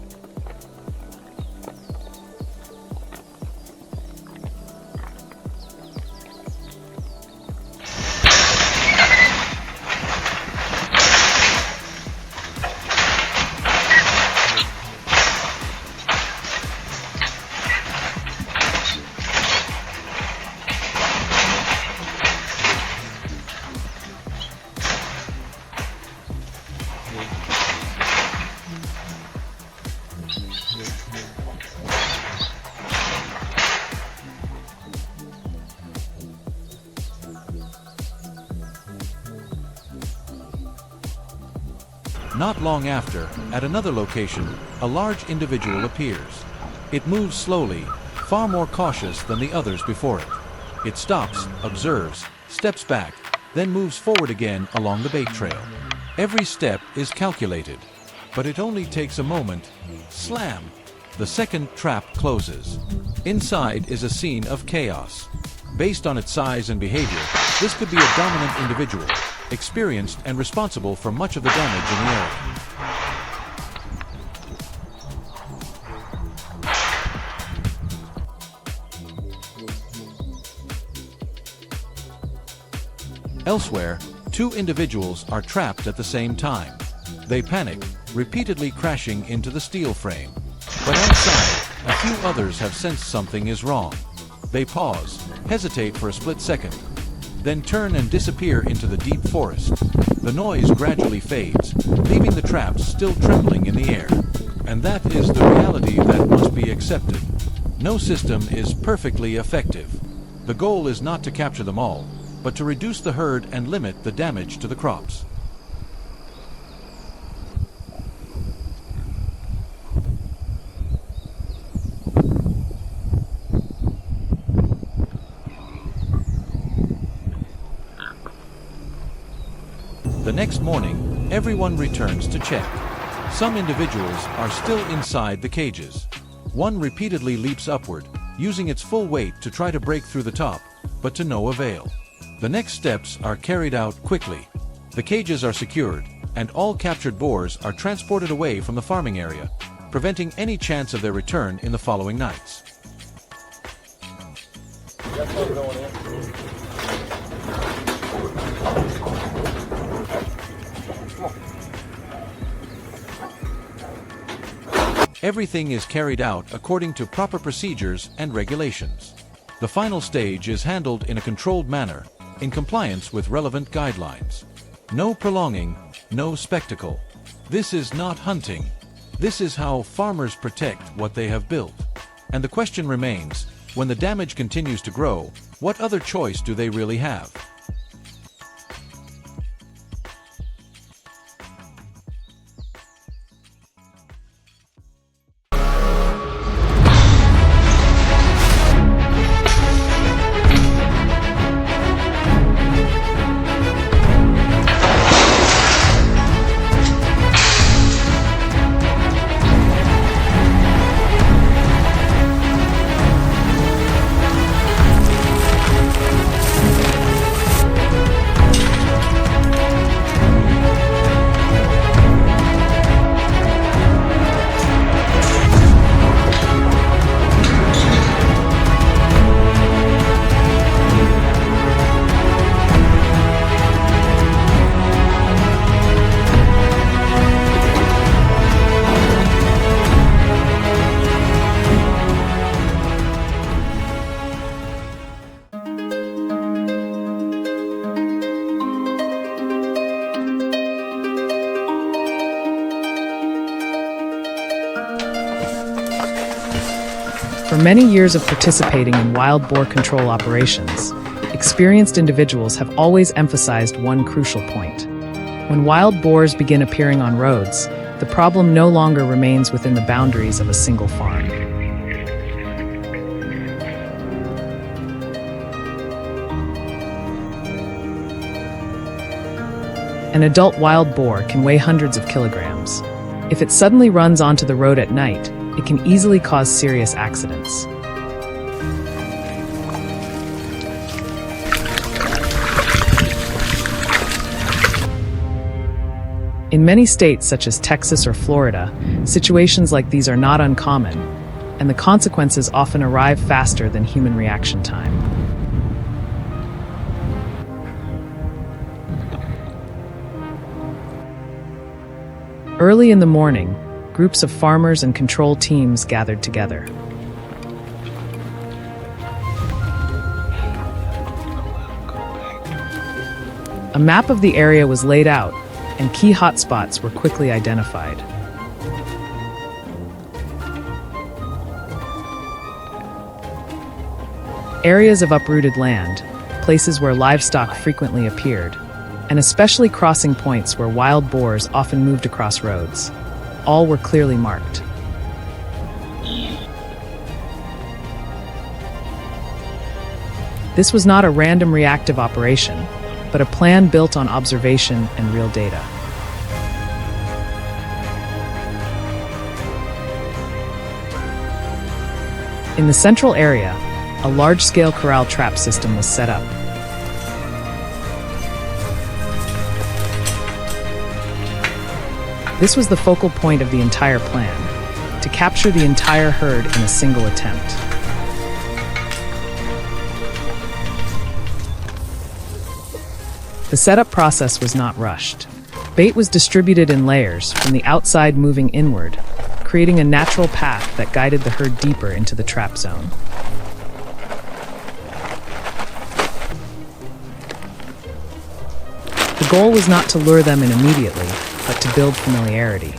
A: Not long after, at another location, a large individual appears. It moves slowly, far more cautious than the others before it. It stops, observes, steps back, then moves forward again along the bait trail. Every step is calculated, but it only takes a moment. Slam! The second trap closes. Inside is a scene of chaos. Based on its size and behavior, this could be a dominant individual, experienced and responsible for much of the damage in the area. Elsewhere, two individuals are trapped at the same time. They panic, repeatedly crashing into the steel frame. But outside, a few others have sensed something is wrong. They pause, hesitate for a split second, then turn and disappear into the deep forest. The noise gradually fades, leaving the traps still trembling in the air. And that is the reality that must be accepted. No system is perfectly effective. The goal is not to capture them all, but to reduce the herd and limit the damage to the crops. The next morning, everyone returns to check. Some individuals are still inside the cages. One repeatedly leaps upward, using its full weight to try to break through the top, but to no avail. The next steps are carried out quickly. The cages are secured, and all captured boars are transported away from the farming area, preventing any chance of their return in the following nights. Everything is carried out according to proper procedures and regulations. The final stage is handled in a controlled manner, in compliance with relevant guidelines. No prolonging, no spectacle. This is not hunting. This is how farmers protect what they have built. And the question remains, when the damage continues to grow, what other choice do they really have?
E: For many years of participating in wild boar control operations, experienced individuals have always emphasized one crucial point. When wild boars begin appearing on roads, the problem no longer remains within the boundaries of a single farm. An adult wild boar can weigh hundreds of kilograms. If it suddenly runs onto the road at night, it can easily cause serious accidents. In many states such as Texas or Florida, situations like these are not uncommon, and the consequences often arrive faster than human reaction time. Early in the morning, groups of farmers and control teams gathered together. A map of the area was laid out, and key hotspots were quickly identified. Areas of uprooted land, places where livestock frequently appeared, and especially crossing points where wild boars often moved across roads. All were clearly marked. This was not a random reactive operation, but a plan built on observation and real data. In the central area, a large-scale corral trap system was set up. This was the focal point of the entire plan, to capture the entire herd in a single attempt. The setup process was not rushed. Bait was distributed in layers, from the outside moving inward, creating a natural path that guided the herd deeper into the trap zone. The goal was not to lure them in immediately, but to build familiarity.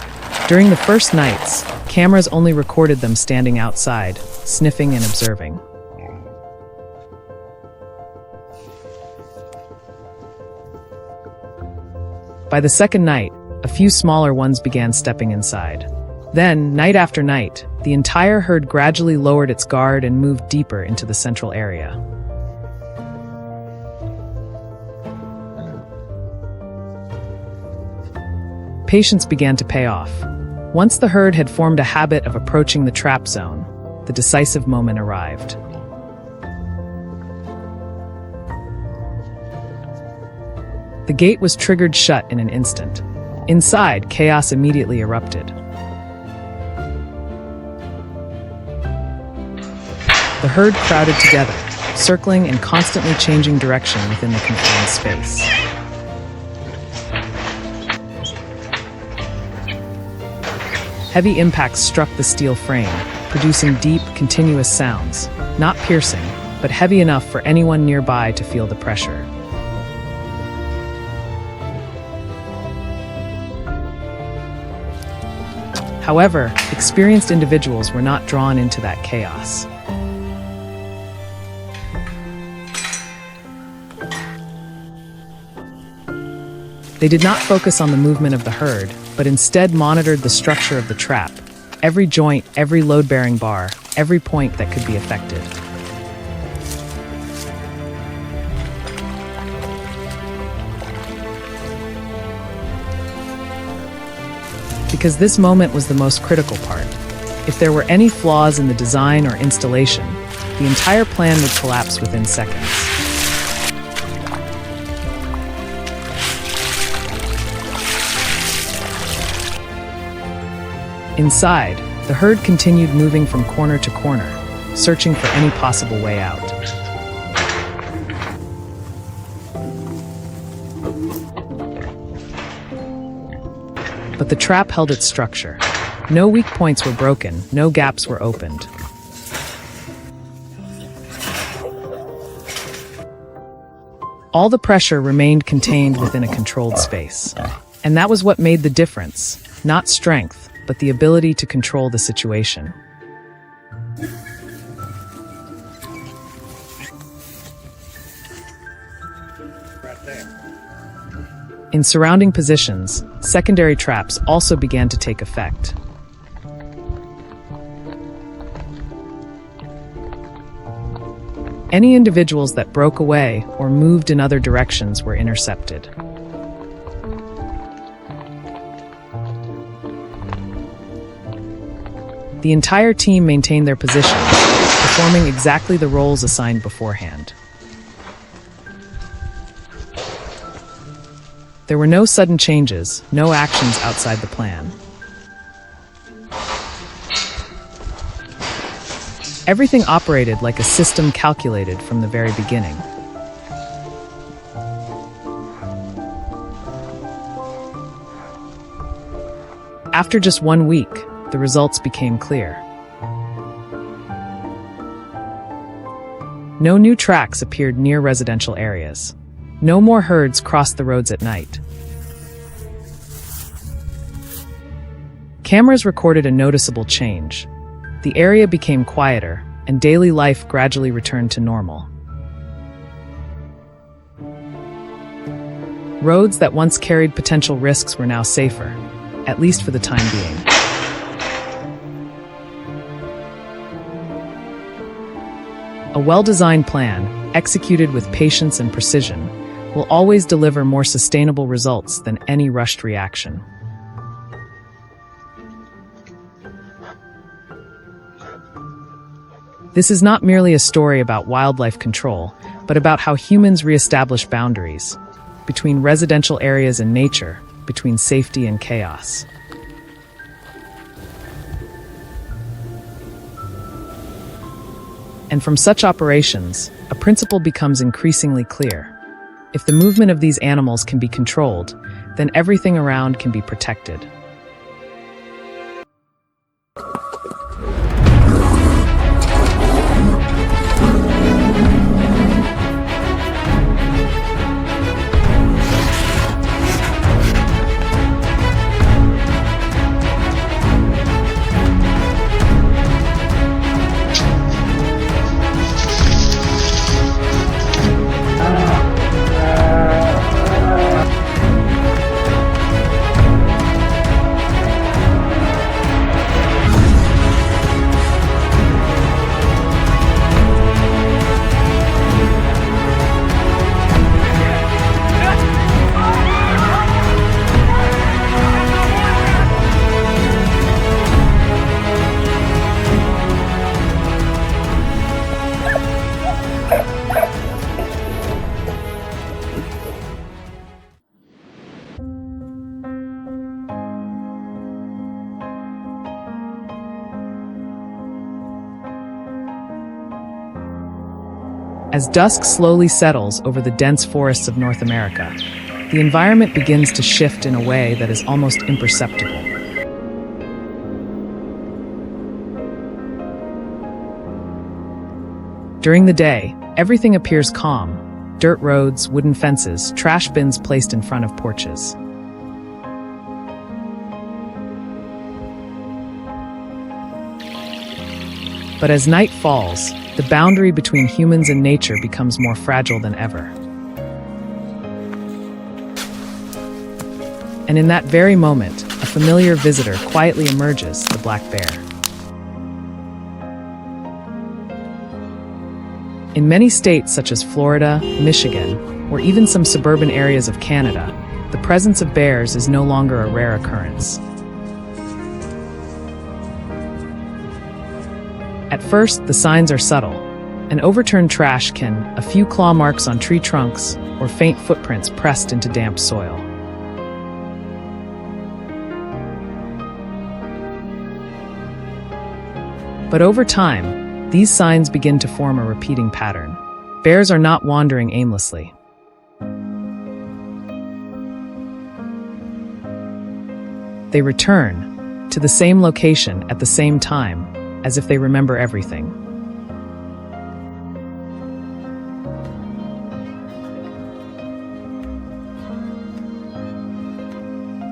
E: During the first nights, cameras only recorded them standing outside, sniffing and observing. By the second night, a few smaller ones began stepping inside. Then, night after night, the entire herd gradually lowered its guard and moved deeper into the central area. Patience began to pay off. Once the herd had formed a habit of approaching the trap zone, the decisive moment arrived. The gate was triggered shut in an instant. Inside, chaos immediately erupted. The herd crowded together, circling and constantly changing direction within the confined space. Heavy impacts struck the steel frame, producing deep, continuous sounds, not piercing, but heavy enough for anyone nearby to feel the pressure. However, experienced individuals were not drawn into that chaos. They did not focus on the movement of the herd, but instead monitored the structure of the trap, every joint, every load-bearing bar, every point that could be affected. Because this moment was the most critical part. If there were any flaws in the design or installation, the entire plan would collapse within seconds. Inside, the herd continued moving from corner to corner, searching for any possible way out. But the trap held its structure. No weak points were broken, no gaps were opened. All the pressure remained contained within a controlled space. And that was what made the difference, not strength, but the ability to control the situation. In surrounding positions, secondary traps also began to take effect. Any individuals that broke away or moved in other directions were intercepted. The entire team maintained their positions, performing exactly the roles assigned beforehand. There were no sudden changes, no actions outside the plan. Everything operated like a system calculated from the very beginning. After just 1 week, the results became clear. No new tracks appeared near residential areas. No more herds crossed the roads at night. Cameras recorded a noticeable change. The area became quieter, and daily life gradually returned to normal. Roads that once carried potential risks were now safer, at least for the time being. A well-designed plan, executed with patience and precision, will always deliver more sustainable results than any rushed reaction. This is not merely a story about wildlife control, but about how humans reestablish boundaries between residential areas and nature, between safety and chaos. And from such operations, a principle becomes increasingly clear. If the movement of these animals can be controlled, then everything around can be protected. As dusk slowly settles over the dense forests of North America, the environment begins to shift in a way that is almost imperceptible. During the day, everything appears calm: dirt roads, wooden fences, trash bins placed in front of porches. But as night falls, the boundary between humans and nature becomes more fragile than ever. And in that very moment, a familiar visitor quietly emerges, the black bear. In many states such as Florida, Michigan, or even some suburban areas of Canada, the presence of bears is no longer a rare occurrence. At first, the signs are subtle. An overturned trash can, a few claw marks on tree trunks, or faint footprints pressed into damp soil. But over time, these signs begin to form a repeating pattern. Bears are not wandering aimlessly. They return to the same location at the same time, as if they remember everything.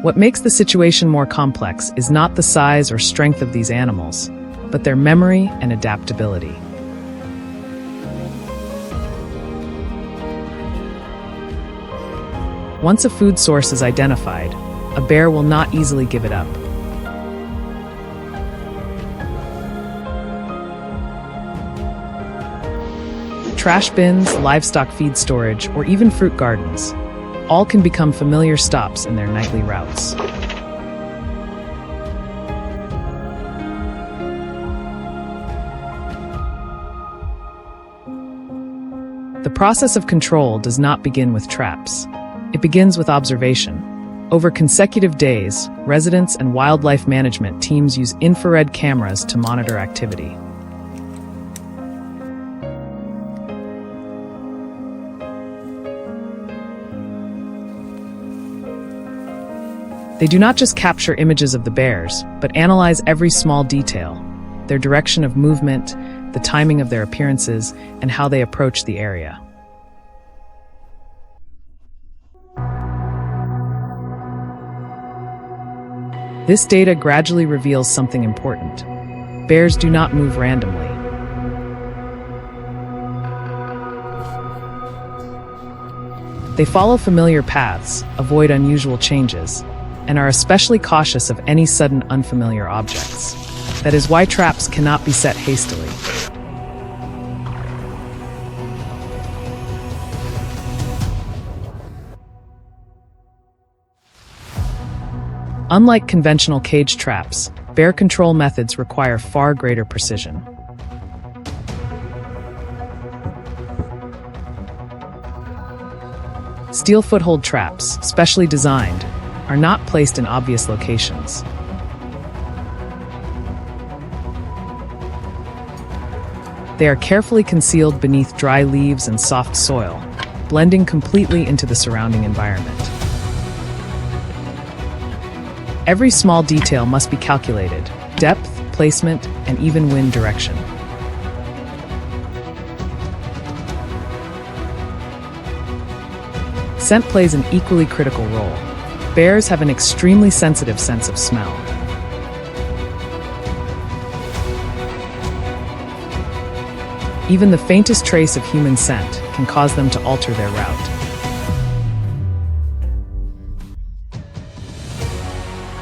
E: What makes the situation more complex is not the size or strength of these animals, but their memory and adaptability. Once a food source is identified, a bear will not easily give it up. Trash bins, livestock feed storage, or even fruit gardens, all can become familiar stops in their nightly routes. The process of control does not begin with traps. It begins with observation. Over consecutive days, residents and wildlife management teams use infrared cameras to monitor activity. They do not just capture images of the bears, but analyze every small detail: their direction of movement, the timing of their appearances, and how they approach the area. This data gradually reveals something important. Bears do not move randomly. They follow familiar paths, avoid unusual changes, and are especially cautious of any sudden unfamiliar objects. That is why traps cannot be set hastily. Unlike conventional cage traps, bear control methods require far greater precision. Steel foothold traps, specially designed, are not placed in obvious locations. They are carefully concealed beneath dry leaves and soft soil, blending completely into the surrounding environment. Every small detail must be calculated: depth, placement, and even wind direction. Scent plays an equally critical role. Bears have an extremely sensitive sense of smell. Even the faintest trace of human scent can cause them to alter their route.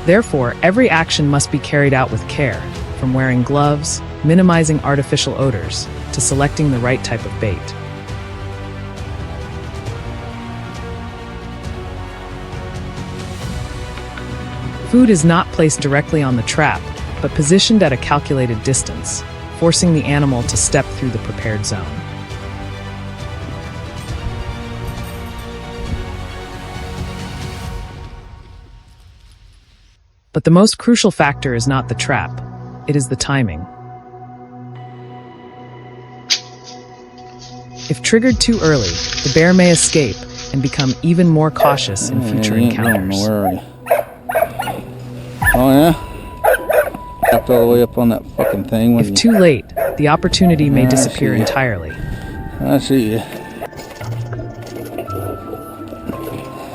E: Therefore, every action must be carried out with care, from wearing gloves, minimizing artificial odors, to selecting the right type of bait. Food is not placed directly on the trap, but positioned at a calculated distance, forcing the animal to step through the prepared zone. But the most crucial factor is not the trap, it is the timing. If triggered too early, the bear may escape and become even more cautious in future encounters.
D: Oh yeah? Tapped all the way up on that fucking thing.
E: If too late, the opportunity may disappear entirely.
D: I see you.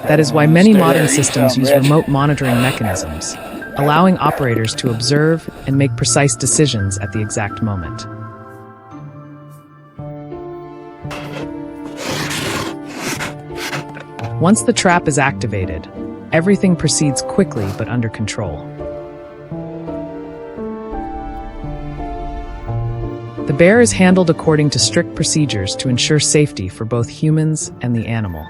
E: That is why many modern systems use remote monitoring mechanisms, allowing operators to observe and make precise decisions at the exact moment. Once the trap is activated, everything proceeds quickly but under control. The bear is handled according to strict procedures to ensure safety for both humans and the animal.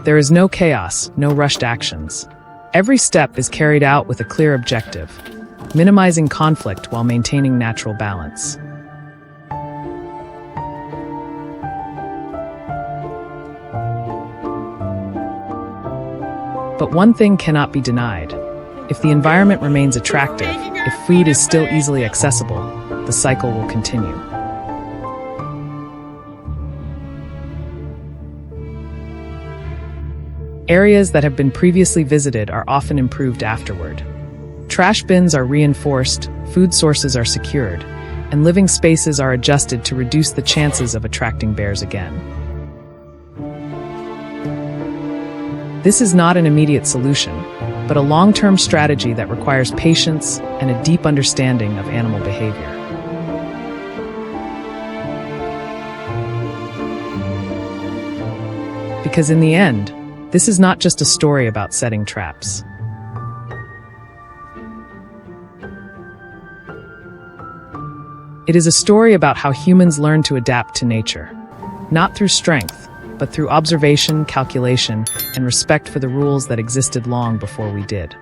E: There is no chaos, no rushed actions. Every step is carried out with a clear objective, minimizing conflict while maintaining natural balance. But one thing cannot be denied. If the environment remains attractive, if food is still easily accessible, the cycle will continue. Areas that have been previously visited are often improved afterward. Trash bins are reinforced, food sources are secured, and living spaces are adjusted to reduce the chances of attracting bears again. This is not an immediate solution, but a long-term strategy that requires patience and a deep understanding of animal behavior. Because in the end, this is not just a story about setting traps. It is a story about how humans learn to adapt to nature, not through strength, but through observation, calculation, and respect for the rules that existed long before we did.